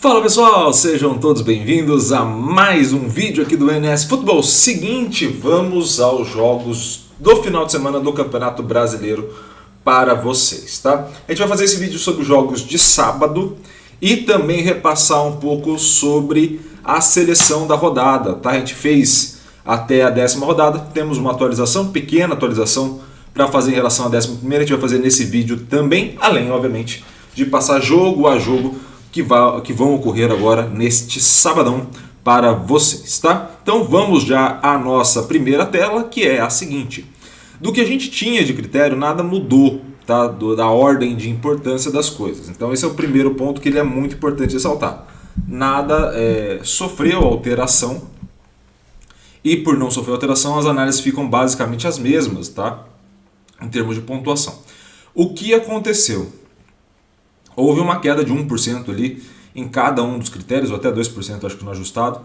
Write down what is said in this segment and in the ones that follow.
Fala pessoal, sejam todos bem-vindos a mais um vídeo aqui do NS Futebol. Seguinte, vamos aos jogos do final de semana do Campeonato Brasileiro para vocês, tá? A gente vai fazer esse vídeo sobre os jogos de sábado e também repassar um pouco sobre a seleção da rodada, tá? A gente fez até a 10ª rodada, temos uma atualização, pequena atualização para fazer em relação à 11ª, a gente vai fazer nesse vídeo também, além, obviamente, de passar jogo a jogo que vão ocorrer agora neste sabadão para vocês, tá? Então vamos já à nossa primeira tela, que é a seguinte. Do que a gente tinha de critério, nada mudou, tá? Da ordem de importância das coisas. Então esse é o primeiro ponto que ele é muito importante ressaltar. Nada sofreu alteração e por não sofrer alteração as análises ficam basicamente as mesmas, tá? Em termos de pontuação. O que aconteceu? Houve uma queda de 1% ali em cada um dos critérios, ou até 2% acho que no ajustado,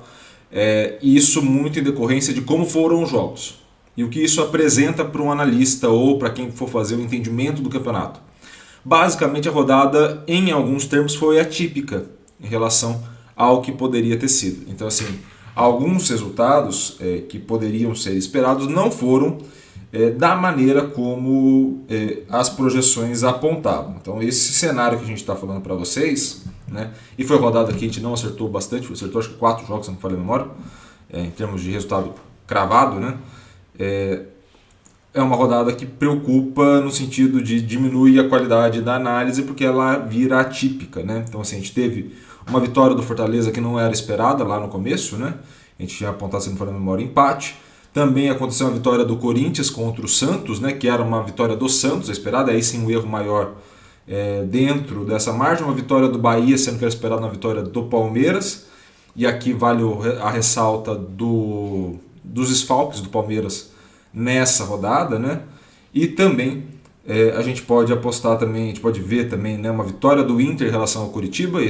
e isso muito em decorrência de como foram os jogos. E o que isso apresenta para um analista ou para quem for fazer o entendimento do campeonato. Basicamente a rodada, em alguns termos, foi atípica em relação ao que poderia ter sido. Então assim, alguns resultados que poderiam ser esperados não foram da maneira como as projeções apontavam. Então esse cenário que a gente está falando para vocês, né, e foi rodada que a gente não acertou bastante, acertou acho que 4 jogos, se não me falha a memória, em termos de resultado cravado, né, é uma rodada que preocupa no sentido de diminuir a qualidade da análise porque ela vira atípica, né? Então assim, a gente teve uma vitória do Fortaleza que não era esperada lá no começo, né? A gente tinha apontado, se não me falha a memória, empate. Também aconteceu a vitória do Corinthians contra o Santos, né, que era uma vitória do Santos, a esperada, aí sim um erro maior dentro dessa margem. Uma vitória do Bahia, sendo que era esperada uma vitória do Palmeiras. E aqui vale a ressalta dos desfalques do Palmeiras nessa rodada, né? E também a gente pode apostar também, a gente pode ver também, né, uma vitória do Inter em relação ao Curitiba.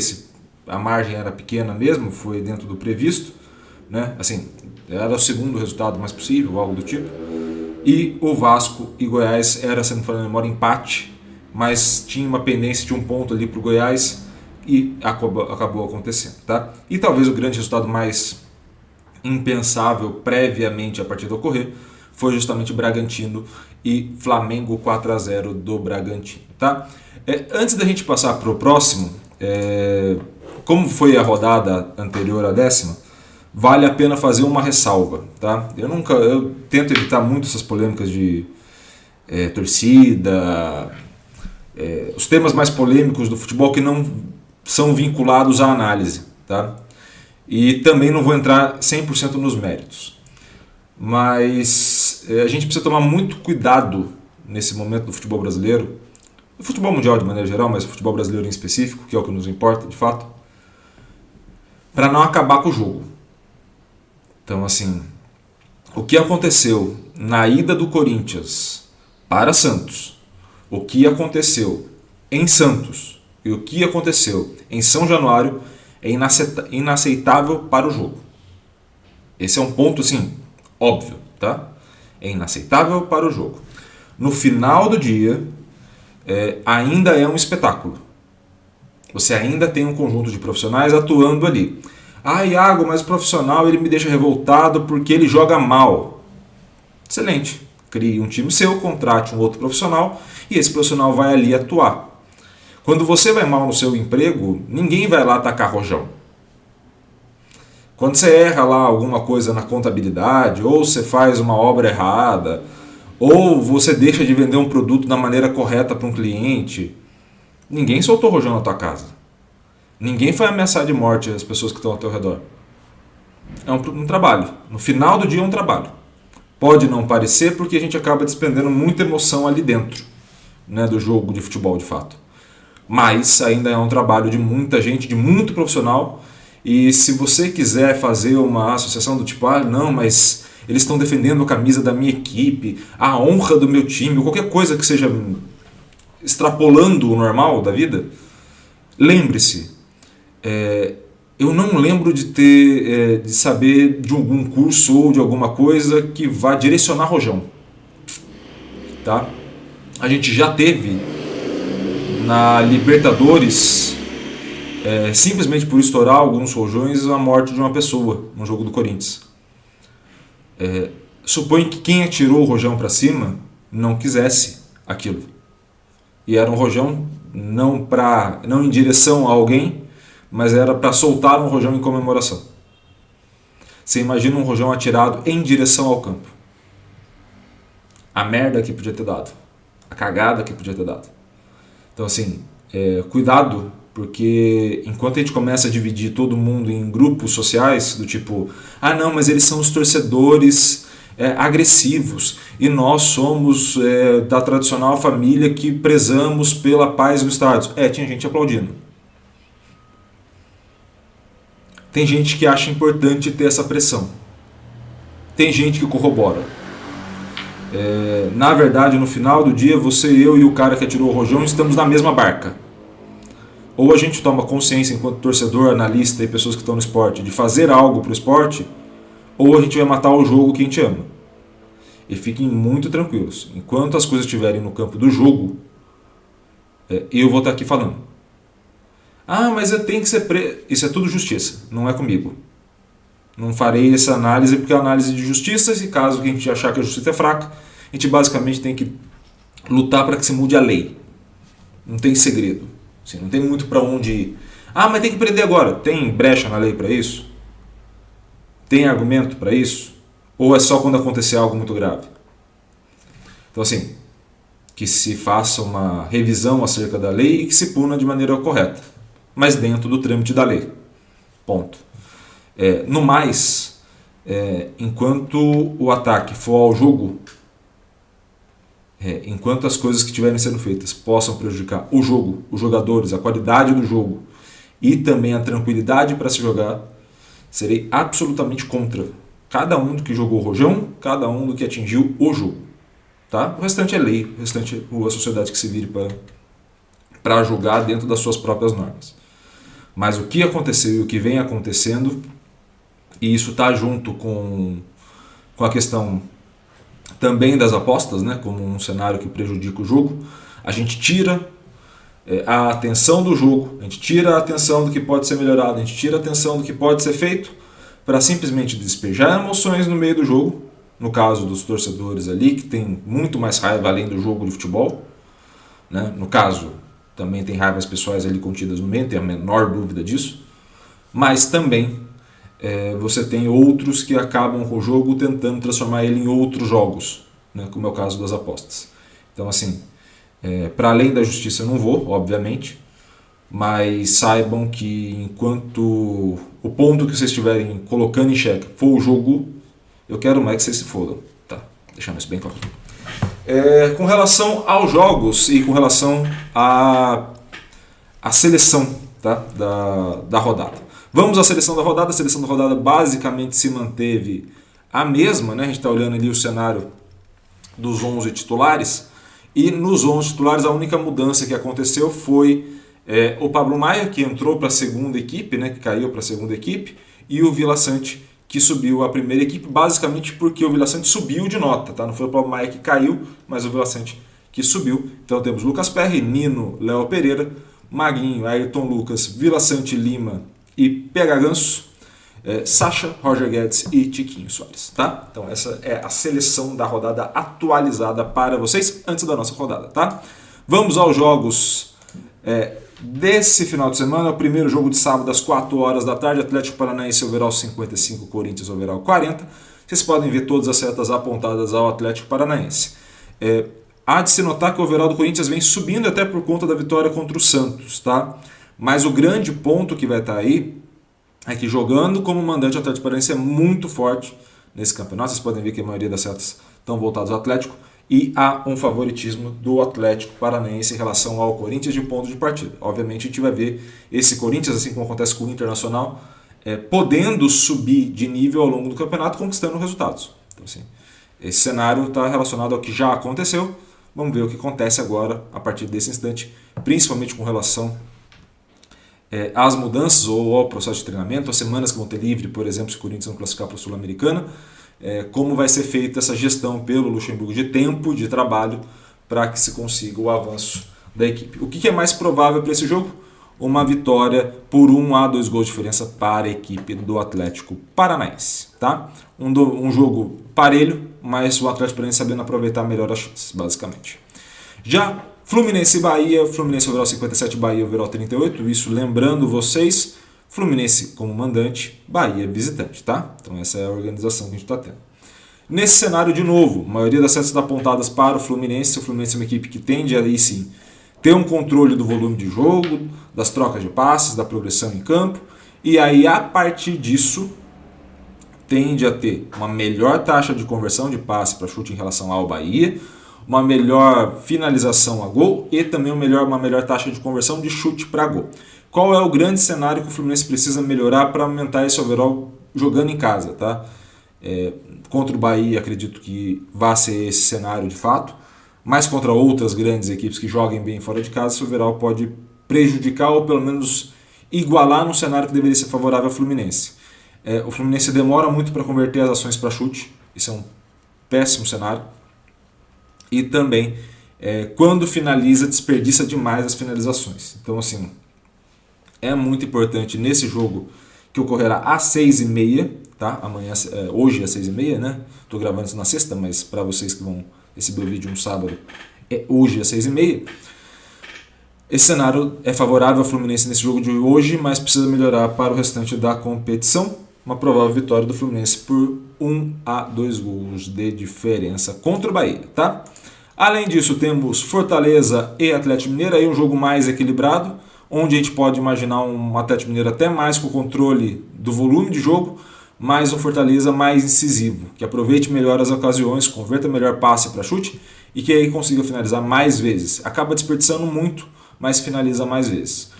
A margem era pequena mesmo, foi dentro do previsto, né? Assim, era o segundo resultado mais possível, algo do tipo. E o Vasco e Goiás era, se não me falha a memória, empate, mas tinha uma pendência de um ponto ali para o Goiás e acabou acontecendo, tá? E talvez o grande resultado mais impensável previamente a partida ocorrer foi justamente Bragantino e Flamengo 4-0 do Bragantino, tá? Antes da gente passar para o próximo, como foi a rodada anterior à 10ª, vale a pena fazer uma ressalva, tá? Eu tento evitar muito essas polêmicas de torcida, os temas mais polêmicos do futebol que não são vinculados à análise, tá? E também não vou entrar 100% nos méritos. Mas a gente precisa tomar muito cuidado nesse momento do futebol brasileiro, do futebol mundial de maneira geral, mas o futebol brasileiro em específico, que é o que nos importa de fato, para não acabar com o jogo. Então, assim, o que aconteceu na ida do Corinthians para Santos, o que aconteceu em Santos e o que aconteceu em São Januário é inaceitável para o jogo. Esse é um ponto, assim, óbvio, tá? É inaceitável para o jogo. No final do dia, ainda é um espetáculo. Você ainda tem um conjunto de profissionais atuando ali. Ah, Iago, mas o profissional ele me deixa revoltado porque ele joga mal. Excelente. Crie um time seu, contrate um outro profissional e esse profissional vai ali atuar. Quando você vai mal no seu emprego, ninguém vai lá tacar rojão. Quando você erra lá alguma coisa na contabilidade, ou você faz uma obra errada, ou você deixa de vender um produto da maneira correta para um cliente, ninguém soltou rojão na tua casa. Ninguém foi ameaçar de morte as pessoas que estão ao teu redor. É um trabalho. No final do dia é um trabalho. Pode não parecer porque a gente acaba despendendo muita emoção ali dentro, né, do jogo de futebol de fato. Mas ainda é um trabalho de muita gente, de muito profissional. E se você quiser fazer uma associação do tipo, não, mas eles estão defendendo a camisa da minha equipe, a honra do meu time, ou qualquer coisa que seja extrapolando o normal da vida, lembre-se, eu não lembro de saber de algum curso ou de alguma coisa que vá direcionar rojão, tá? A gente já teve na Libertadores simplesmente por estourar alguns rojões, a morte de uma pessoa no jogo do Corinthians. Supõe que quem atirou o rojão para cima não quisesse aquilo. E era um rojão não em direção a alguém, mas era para soltar um rojão em comemoração. Você imagina um rojão atirado em direção ao campo. A merda que podia ter dado. A cagada que podia ter dado. Então assim, cuidado, porque enquanto a gente começa a dividir todo mundo em grupos sociais, do tipo, não, mas eles são os torcedores agressivos, e nós somos da tradicional família que prezamos pela paz no estádio. Tinha gente aplaudindo. Tem gente que acha importante ter essa pressão. Tem gente que corrobora. Na verdade, no final do dia, você, eu e o cara que atirou o rojão estamos na mesma barca. Ou a gente toma consciência enquanto torcedor, analista e pessoas que estão no esporte de fazer algo para o esporte, ou a gente vai matar o jogo que a gente ama. E fiquem muito tranquilos. Enquanto as coisas estiverem no campo do jogo, eu vou estar aqui falando. Mas eu tenho que ser Isso é tudo justiça, não é comigo. Não farei essa análise porque é análise de justiça, e caso que a gente achar que a justiça é fraca, a gente basicamente tem que lutar para que se mude a lei. Não tem segredo. Assim, não tem muito para onde ir. Mas tem que prender agora. Tem brecha na lei para isso? Tem argumento para isso? Ou é só quando acontecer algo muito grave? Então assim, que se faça uma revisão acerca da lei e que se puna de maneira correta, mas dentro do trâmite da lei. Ponto. No mais, enquanto o ataque for ao jogo, enquanto as coisas que estiverem sendo feitas possam prejudicar o jogo, os jogadores, a qualidade do jogo e também a tranquilidade para se jogar, serei absolutamente contra cada um do que jogou o rojão, cada um do que atingiu o jogo. Tá? O restante é lei, o restante é a sociedade que se vire para julgar dentro das suas próprias normas. Mas o que aconteceu e o que vem acontecendo, e isso está junto com a questão também das apostas, né, como um cenário que prejudica o jogo, a gente tira a atenção do jogo, a gente tira a atenção do que pode ser melhorado, a gente tira a atenção do que pode ser feito para simplesmente despejar emoções no meio do jogo, no caso dos torcedores ali, que tem muito mais raiva além do jogo de futebol, né? No caso, também tem raivas pessoais ali contidas no meio, tem a menor dúvida disso, mas também você tem outros que acabam com o jogo tentando transformar ele em outros jogos, né? Como é o caso das apostas. Então assim, para além da justiça eu não vou, obviamente, mas saibam que enquanto o ponto que vocês estiverem colocando em xeque for o jogo, eu quero mais que vocês se fodam. Tá, deixando isso bem claro. Com relação aos jogos e com relação à seleção, tá, da rodada. Vamos à seleção da rodada. A seleção da rodada basicamente se manteve a mesma, né? A gente está olhando ali o cenário dos 11 titulares, e nos 11 titulares a única mudança que aconteceu foi o Pablo Maia, que entrou para a segunda equipe, né, que caiu para a segunda equipe, e o Vila Sante, que subiu a primeira equipe, basicamente porque o Vila Sante subiu de nota, tá? Não foi o Pablo Maia que caiu, mas o Vila Sante que subiu. Então temos Lucas Perry, Nino, Léo Pereira, Maguinho, Ayrton Lucas, Vila Sante Lima e PH Ganso, Sacha, Roger Guedes e Tiquinho Soares, tá? Então essa é a seleção da rodada atualizada para vocês antes da nossa rodada, tá? Vamos aos jogos desse final de semana. O primeiro jogo de sábado às 4 horas da tarde, Atlético Paranaense overall 55, Corinthians overall 40. Vocês podem ver todas as setas apontadas ao Atlético Paranaense. Há de se notar que o overall do Corinthians vem subindo até por conta da vitória contra o Santos, tá? Mas o grande ponto que vai estar aí é que jogando como mandante o Atlético Paranaense é muito forte nesse campeonato. Vocês podem ver que a maioria das setas estão voltadas ao Atlético, e há um favoritismo do Atlético Paranaense em relação ao Corinthians de ponto de partida. Obviamente a gente vai ver esse Corinthians, assim como acontece com o Internacional, podendo subir de nível ao longo do campeonato, conquistando resultados. Então, assim, esse cenário está relacionado ao que já aconteceu. Vamos ver o que acontece agora, a partir desse instante, principalmente com relação às mudanças ou ao processo de treinamento, as semanas que vão ter livre, por exemplo, se o Corinthians não classificar para a Sul-Americana, como vai ser feita essa gestão pelo Luxemburgo de tempo de trabalho para que se consiga o avanço da equipe. O que é mais provável para esse jogo? uma vitória por 1-2 gols de diferença para a equipe do Atlético Paranaense. Tá? Um jogo parelho, mas o Atlético Paranaense sabendo aproveitar melhor as chances, basicamente. Já Fluminense e Bahia, Fluminense overall 57, Bahia overall 38, isso lembrando vocês, Fluminense como mandante, Bahia visitante, tá? Então essa é a organização que a gente está tendo. Nesse cenário, de novo, a maioria das chances apontadas para o Fluminense é uma equipe que tende aí sim ter um controle do volume de jogo, das trocas de passes, da progressão em campo, e aí a partir disso tende a ter uma melhor taxa de conversão de passe para chute em relação ao Bahia, uma melhor finalização a gol e também uma melhor taxa de conversão de chute para gol. Qual é o grande cenário que o Fluminense precisa melhorar para aumentar esse overall jogando em casa? Tá? Contra o Bahia acredito que vai ser esse cenário de fato, mas contra outras grandes equipes que joguem bem fora de casa, esse overall pode prejudicar ou pelo menos igualar num cenário que deveria ser favorável ao Fluminense. O Fluminense demora muito para converter as ações para chute, isso é um péssimo cenário. E também, quando finaliza, desperdiça demais as finalizações. Então, assim, é muito importante nesse jogo que ocorrerá às 6h30, tá? Hoje às 6h30, né? Estou gravando isso na sexta, mas para vocês que vão receber o vídeo no sábado, é hoje às 6h30. Esse cenário é favorável ao Fluminense nesse jogo de hoje, mas precisa melhorar para o restante da competição. Uma provável vitória do Fluminense por 1-2 gols de diferença contra o Bahia, tá? Além disso, temos Fortaleza e Atlético Mineiro, aí um jogo mais equilibrado, onde a gente pode imaginar um Atlético Mineiro até mais com o controle do volume de jogo, mas um Fortaleza mais incisivo, que aproveite melhor as ocasiões, converta melhor passe para chute e que aí consiga finalizar mais vezes. Acaba desperdiçando muito, mas finaliza mais vezes.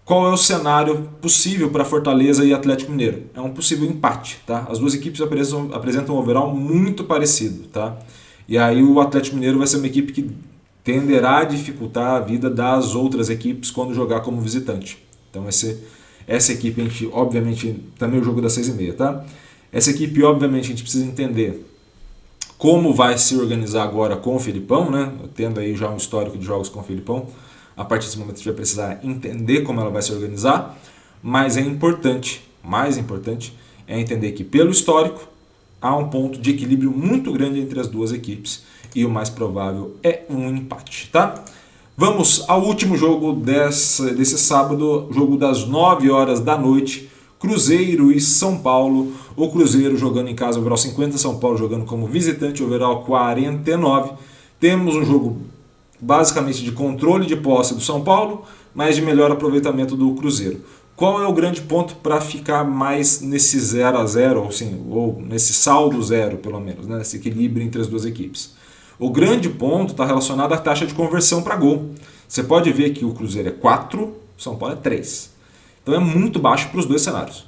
Qual é o cenário possível para Fortaleza e Atlético Mineiro? É um possível empate, tá? As duas equipes apresentam um overall muito parecido, tá? E aí o Atlético Mineiro vai ser uma equipe que tenderá a dificultar a vida das outras equipes quando jogar como visitante. Então essa equipe, a gente, obviamente, também o jogo das 6h30, tá? Essa equipe, obviamente, a gente precisa entender como vai se organizar agora com o Filipão, né? Tendo aí já um histórico de jogos com o Filipão. A partir desse momento a gente vai precisar entender como ela vai se organizar, mas é importante, mais importante, é entender que pelo histórico há um ponto de equilíbrio muito grande entre as duas equipes e o mais provável é um empate, tá? Vamos ao último jogo desse sábado, jogo das 9h da noite, Cruzeiro e São Paulo. O Cruzeiro jogando em casa, overall 50, São Paulo jogando como visitante, overall 49. Temos um jogo basicamente de controle de posse do São Paulo, mas de melhor aproveitamento do Cruzeiro. Qual é o grande ponto para ficar mais nesse 0-0, ou nesse saldo zero, pelo menos, né? Nesse equilíbrio entre as duas equipes? O grande ponto está relacionado à taxa de conversão para gol. Você pode ver que o Cruzeiro é 4, o São Paulo é 3. Então é muito baixo para os dois cenários.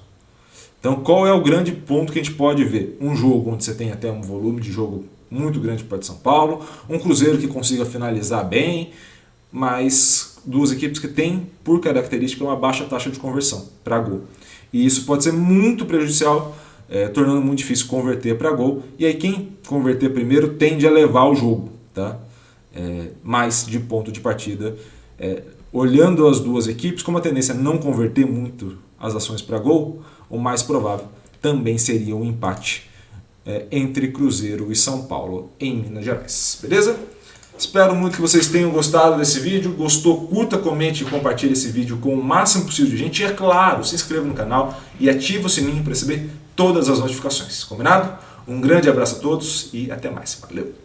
Então qual é o grande ponto que a gente pode ver? Um jogo onde você tem até um volume de jogo muito grande para de São Paulo, um Cruzeiro que consiga finalizar bem, mas duas equipes que têm, por característica, uma baixa taxa de conversão para gol. E isso pode ser muito prejudicial, tornando muito difícil converter para gol. E aí quem converter primeiro tende a levar o jogo, tá? Mas de ponto de partida, olhando as duas equipes, como a tendência é não converter muito as ações para gol, o mais provável também seria um empate entre Cruzeiro e São Paulo em Minas Gerais. Beleza? Espero muito que vocês tenham gostado desse vídeo. Gostou? Curta, comente e compartilhe esse vídeo com o máximo possível de gente. E é claro, se inscreva no canal e ative o sininho para receber todas as notificações. Combinado? Um grande abraço a todos e até mais. Valeu!